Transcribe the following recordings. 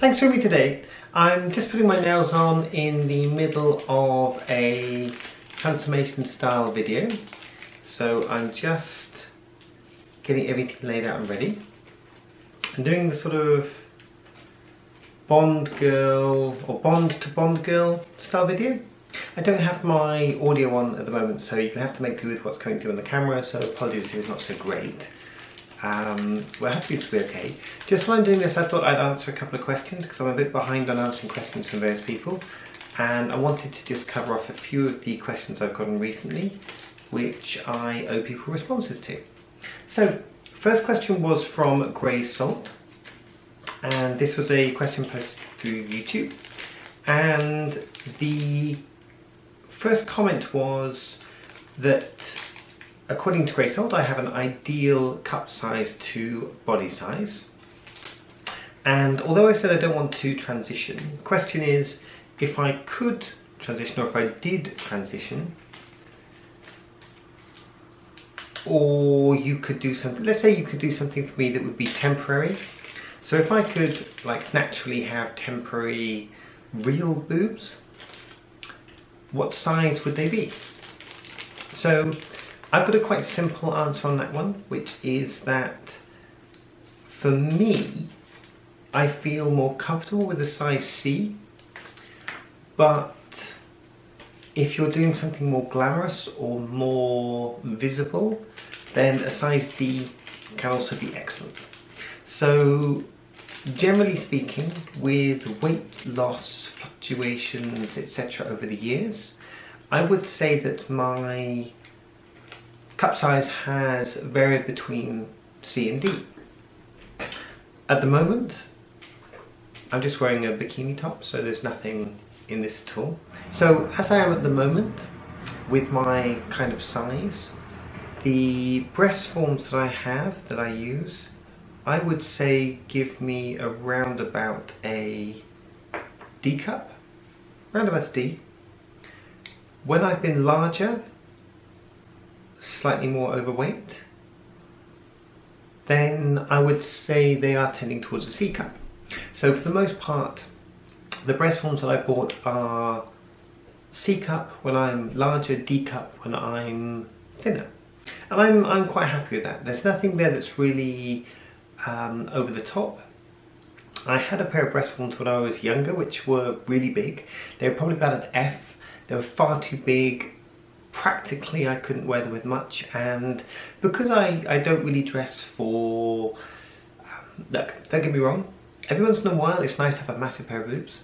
Thanks for me today. I'm just putting my nails on in the middle of a transformation style video. So I'm just getting everything laid out and ready. I'm doing the sort of Bond girl or Bond to Bond girl style video. I don't have my audio on at the moment, so you're going to have to make do with what's coming through on the camera, so apologies if it's not so great. Well, hopefully this will be okay. Just while I'm doing this, I thought I'd answer a couple of questions because I'm a bit behind on answering questions from various people, and I wanted to just cover off a few of the questions I've gotten recently, which I owe people responses to. So, first question was from Grey Salt, and this was a question posted through YouTube, and the first comment was that according to Grey Salt, I have an ideal cup size to body size. And although I said I don't want to transition, the question is if I could transition, or if I did transition, or you could do something, let's say you could do something for me that would be temporary. So if I could like naturally have temporary real boobs, what size would they be? So I've got a quite simple answer on that one, which is that for me, I feel more comfortable with a size C, but if you're doing something more glamorous or more visible, then a size D can also be excellent. So generally speaking, with weight loss, fluctuations, etc. over the years, I would say that my cup size has varied between C and D. At the moment, I'm just wearing a bikini top, so there's nothing in this at all. So as I am at the moment, with my kind of size, the breast forms that I have, that I use, I would say give me around about a D cup, round about D. When I've been larger, slightly more overweight, then I would say they are tending towards a C cup. So for the most part, the breast forms that I bought are C cup when I'm larger, D cup when I'm thinner. And I'm quite happy with that. There's nothing there that's really over the top. I had a pair of breast forms when I was younger, which were really big. They were probably about an F. They were far too big. Practically I couldn't wear them with much, and because I don't really dress for, look, don't get me wrong, every once in a while it's nice to have a massive pair of boobs,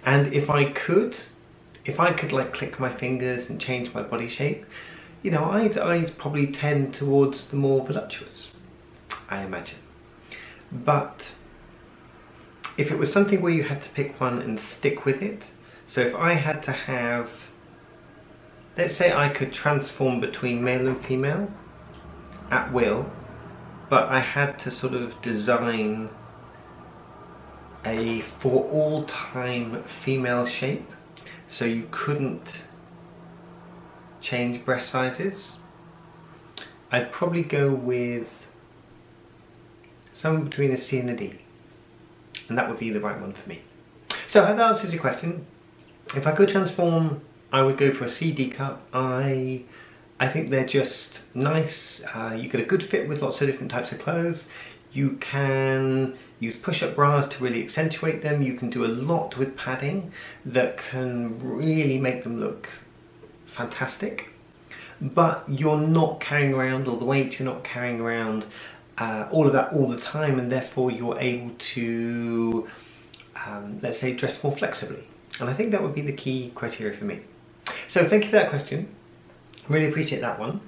and if I could like click my fingers and change my body shape, you know, I'd probably tend towards the more voluptuous, I imagine. But if it was something where you had to pick one and stick with it, so if I had to have, let's say I could transform between male and female at will, but I had to sort of design a for all time female shape, so you couldn't change breast sizes, I'd probably go with somewhere between a C and a D, and that would be the right one for me. So I hope that answers your question. If I could transform, I would go for a CD cup. I think they're just nice. You get a good fit with lots of different types of clothes. You can use push-up bras to really accentuate them. You can do a lot with padding that can really make them look fantastic. But you're not carrying around all the weight, you're not carrying around all of that all the time, and therefore you're able to, let's say, dress more flexibly. And I think that would be the key criteria for me. So thank you for that question, really appreciate that one.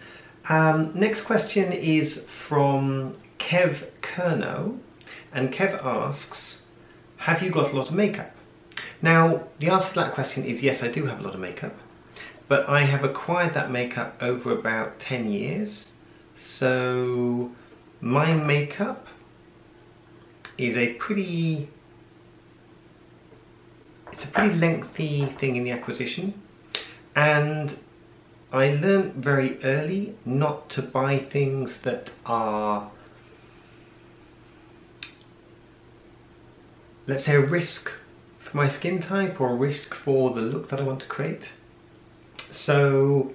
Next question is from Kev Kerno, and Kev asks, have you got a lot of makeup? Now the answer to that question is yes, I do have a lot of makeup, but I have acquired that makeup over about 10 years, so my makeup is a pretty lengthy thing in the acquisition, and I learned very early not to buy things that are let's say, a risk for my skin type or a risk for the look that I want to create. So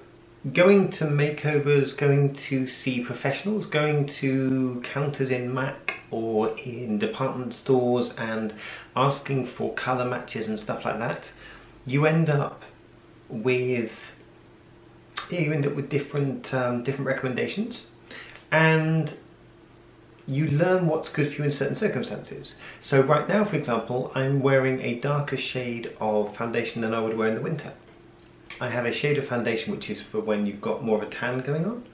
going to makeovers, going to see professionals, going to counters in MAC or in department stores and asking for colour matches and stuff like that, you end up with different different recommendations, and you learn what's good for you in certain circumstances. So right now, for example, I'm wearing a darker shade of foundation than I would wear in the winter. I have a shade of foundation which is for when you've got more of a tan going on,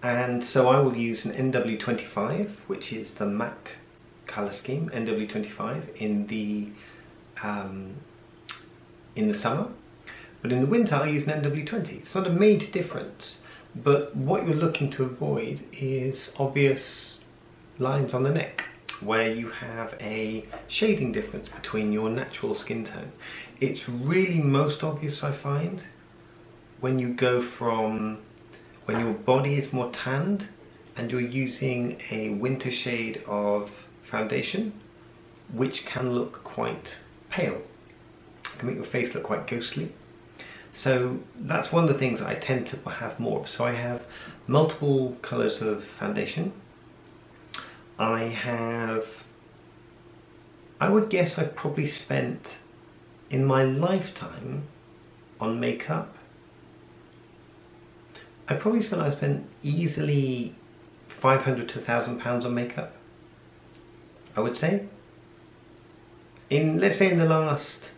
and so I will use an NW25, which is the MAC colour scheme, NW25 in the summer. But in the winter I use an NW20. It's not a major difference, but what you're looking to avoid is obvious lines on the neck where you have a shading difference between your natural skin tone. It's really most obvious, I find, when you go from when your body is more tanned and you're using a winter shade of foundation, which can look quite pale. It can make your face look quite ghostly. So that's one of the things I tend to have more of. So I have multiple colours of foundation. I would guess I've probably spent in my lifetime on makeup, I spent easily £500 to £1,000 on makeup, I would say. Let's say in the last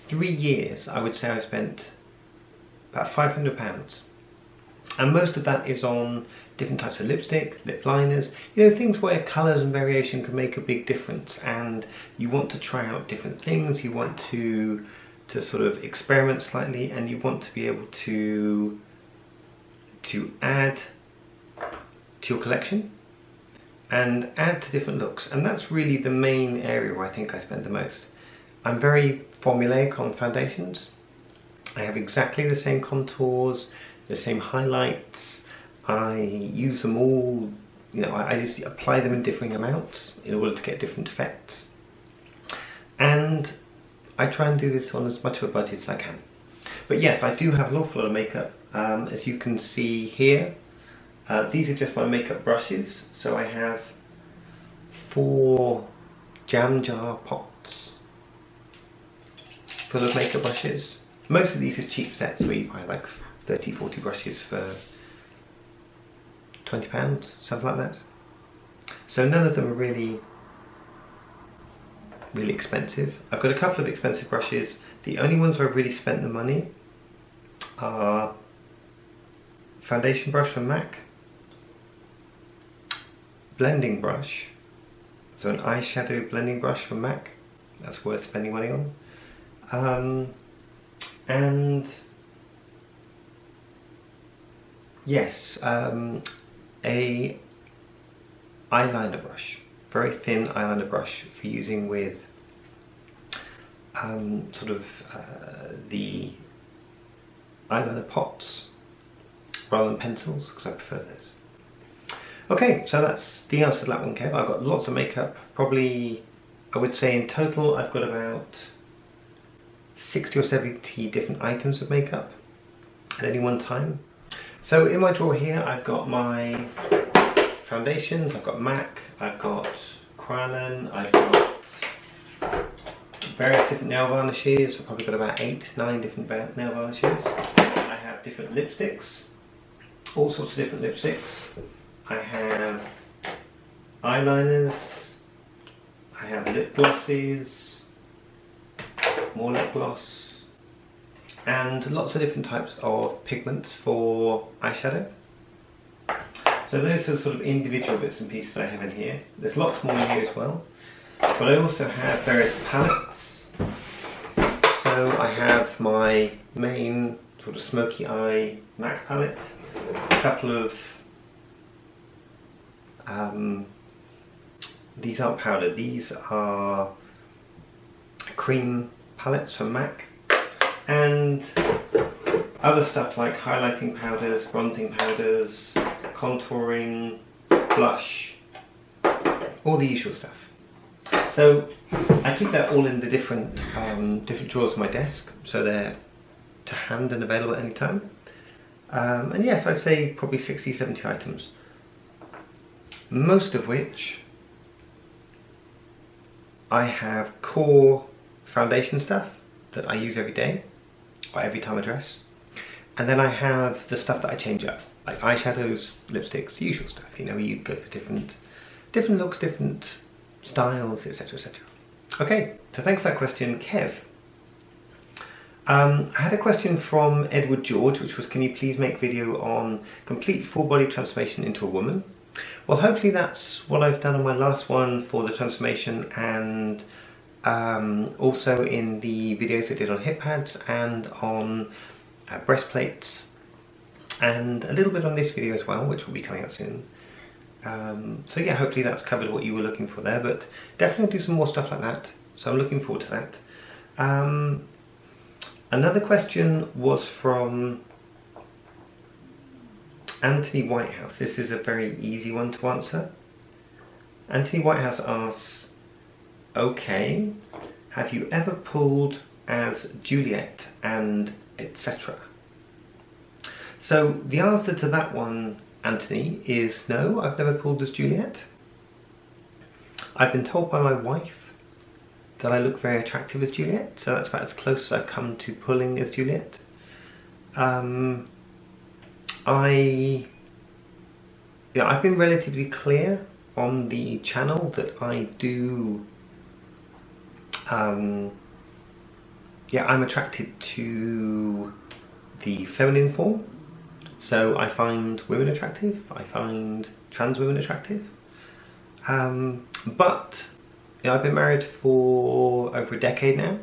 3 years, I would say I spent about £500, and most of that is on different types of lipstick, lip liners, things where colours and variation can make a big difference, and you want to try out different things, you want to sort of experiment slightly, and you want to be able to add to your collection and add to different looks. And that's really the main area where I think I spend the most. I'm very formulaic on foundations. I have exactly the same contours, the same highlights. I use them all, I just apply them in differing amounts in order to get different effects. And I try and do this on as much of a budget as I can. But yes, I do have an awful lot of makeup. As you can see here, these are just my makeup brushes. So I have 4 jam jar pots full of makeup brushes. Most of these are cheap sets where you buy like 30-40 brushes for £20, something like that. So none of them are really expensive. I've got a couple of expensive brushes. The only ones where I've really spent the money are foundation brush from MAC, blending brush, so an eyeshadow blending brush from MAC, that's worth spending money on, and yes, a eyeliner brush, very thin eyeliner brush for using with the eyeliner pots rather than pencils, because I prefer this. Okay, so that's the answer to that one, Kev. I've got lots of makeup. Probably, I would say in total I've got about 60 or 70 different items of makeup at any one time. So in my drawer here I've got my foundations, I've got MAC, I've got Kryolan, I've got various different nail varnishes. I've probably got about 8-9 different nail varnishes. I have different lipsticks, all sorts of different lipsticks. I have eyeliners, I have lip glosses, more lip gloss, and lots of different types of pigments for eyeshadow. So those are sort of individual bits and pieces I have in here. There's lots more in here as well. But I also have various palettes. So I have my main sort of smoky eye MAC palette, a couple of these aren't powder, these are cream palettes from MAC, and other stuff like highlighting powders, bronzing powders, contouring, blush, all the usual stuff. So I keep that all in the different drawers of my desk, so they're to hand and available at any time. And yes, I'd say probably 60-70 items, most of which I have core foundation stuff that I use every day or every time I dress, and then I have the stuff that I change up, like eyeshadows, lipsticks, the usual stuff. You know, you go for different looks, different styles, etc, etc. Okay, so thanks for that question, Kev. I had a question from Edward George, which was, can you please make video on complete full body transformation into a woman? Well, hopefully that's what I've done on my last one for the transformation, and also in the videos I did on hip pads and on breastplates, and a little bit on this video as well, which will be coming out soon. So yeah, hopefully that's covered what you were looking for there, but definitely do some more stuff like that, so I'm looking forward to that. Another question was from Anthony Whitehouse. This is a very easy one to answer. Anthony Whitehouse asks, okay, have you ever pulled as Juliette and etc.? So the answer to that one, Anthony, is no, I've never pulled as Juliette. I've been told by my wife that I look very attractive as Juliette, so that's about as close as I've come to pulling as Juliette. I've been relatively clear on the channel that I do, I'm attracted to the feminine form. So I find women attractive, I find trans women attractive, but I've been married for over a decade now,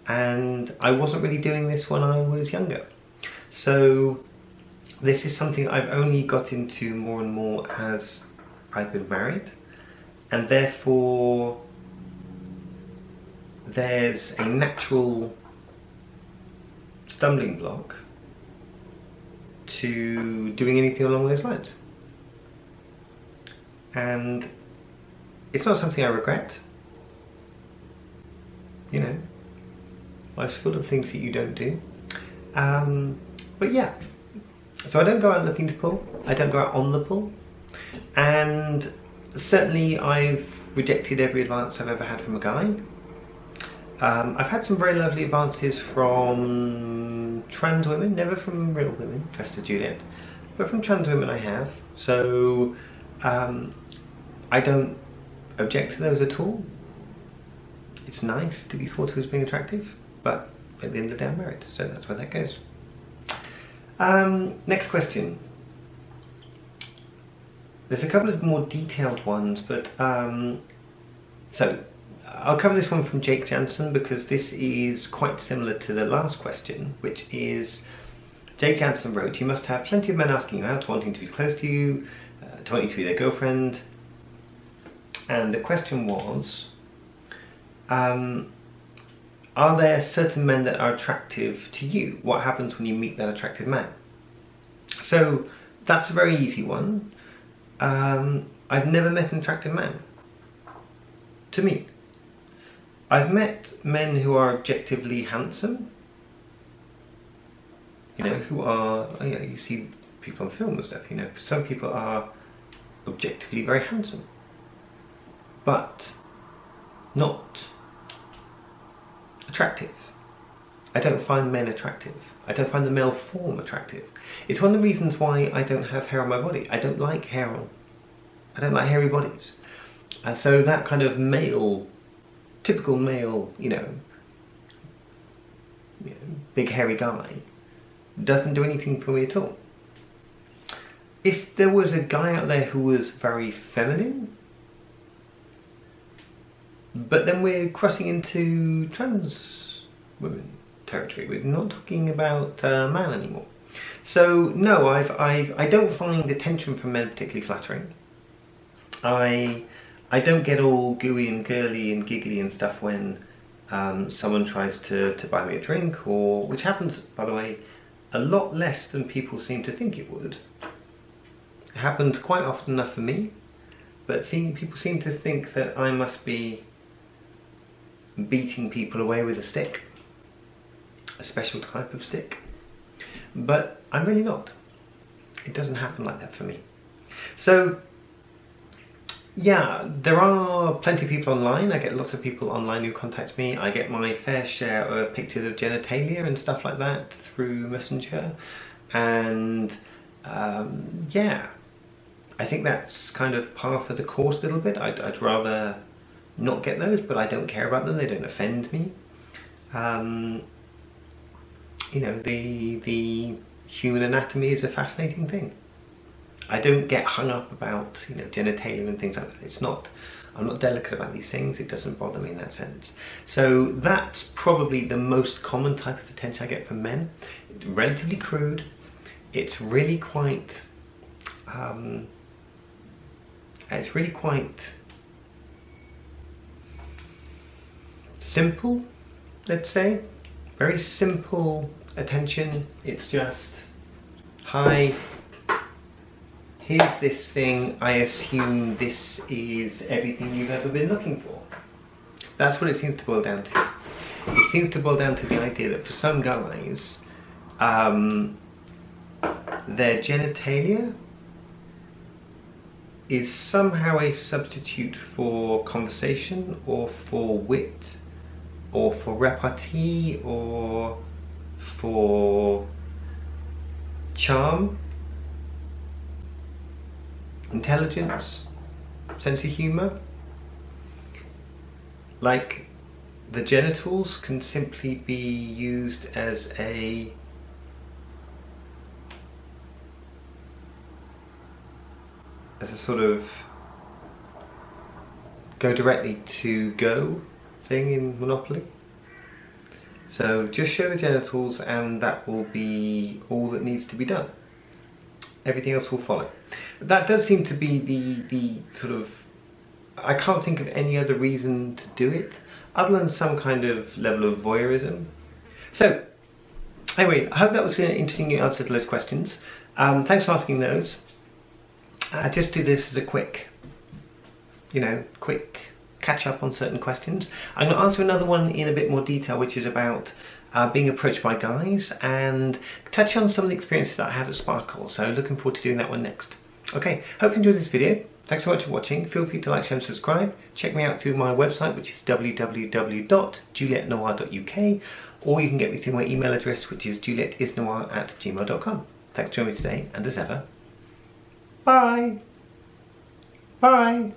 and I wasn't really doing this when I was younger. So this is something I've only got into more and more as I've been married, and therefore there's a natural stumbling block to doing anything along those lines. And it's not something I regret. You know, life's full of things that you don't do. But yeah, so I don't go out looking to pull, I don't go out on the pull, and certainly I've rejected every advance I've ever had from a guy. I've had some very lovely advances from trans women, never from real women dressed as Juliette, but from trans women I have. So I don't object to those at all. It's nice to be thought of as being attractive, but at the end of the day I'm married, so that's where that goes. Next question. There's a couple of more detailed ones, but so I'll cover this one from Jake Jansen because this is quite similar to the last question, which is, Jake Jansen wrote, you must have plenty of men asking you out, wanting to be close to you, to want you to be their girlfriend. And the question was, are there certain men that are attractive to you? What happens when you meet that attractive man? So that's a very easy one. I've never met an attractive man to me. I've met men who are objectively handsome, you know, who are, you see people on film and stuff, you know, some people are objectively very handsome, but not attractive. I don't find men attractive. I don't find the male form attractive. It's one of the reasons why I don't have hair on my body. I don't like hair on. I don't like hairy bodies. And so that kind of male, typical male, you know, big hairy guy doesn't do anything for me at all. If there was a guy out there who was very feminine, but then we're crossing into trans women territory. We're not talking about man anymore. So no, I don't find attention from men particularly flattering. I don't get all gooey and girly and giggly and stuff when someone tries to buy me a drink, or, which happens, by the way, a lot less than people seem to think it would. It happens quite often enough for me, but people seem to think that I must be beating people away with a stick, a special type of stick, but I'm really not. It doesn't happen like that for me. So yeah, there are plenty of people online. I get lots of people online who contact me. I get my fair share of pictures of genitalia and stuff like that through Messenger, and yeah, I think that's kind of par for the course a little bit. I'd rather not get those, but I don't care about them. They don't offend me. You know, the human anatomy is a fascinating thing. I don't get hung up about, you know, genitalia and things like that. It's not, I'm not delicate about these things. It doesn't bother me in that sense. So that's probably the most common type of attention I get from men. It's relatively crude. It's really quite simple, let's say. Very simple attention. It's just, hi, here's this thing, I assume this is everything you've ever been looking for. That's what it seems to boil down to. It seems to boil down to the idea that for some guys, their genitalia is somehow a substitute for conversation, or for wit, or for repartee, or for charm, intelligence, sense of humour. Like, the genitals can simply be used as a sort of go directly to go thing in Monopoly. So just show the genitals and that will be all that needs to be done. Everything else will follow. That does seem to be the sort of, I can't think of any other reason to do it other than some kind of level of voyeurism. So anyway, I hope that was an interesting answer to those questions. Thanks for asking those. I just do this as a quick, you know, quick catch up on certain questions. I'm going to answer another one in a bit more detail, which is about being approached by guys, and touch on some of the experiences that I had at Sparkle. So looking forward to doing that one next. Okay, hope you enjoyed this video. Thanks so much for watching. Feel free to like, share and subscribe. Check me out through my website, which is www.julietnoir.uk, or you can get me through my email address, which is juliettisnoir@gmail.com. Thanks for joining me today, and as ever, bye! Bye!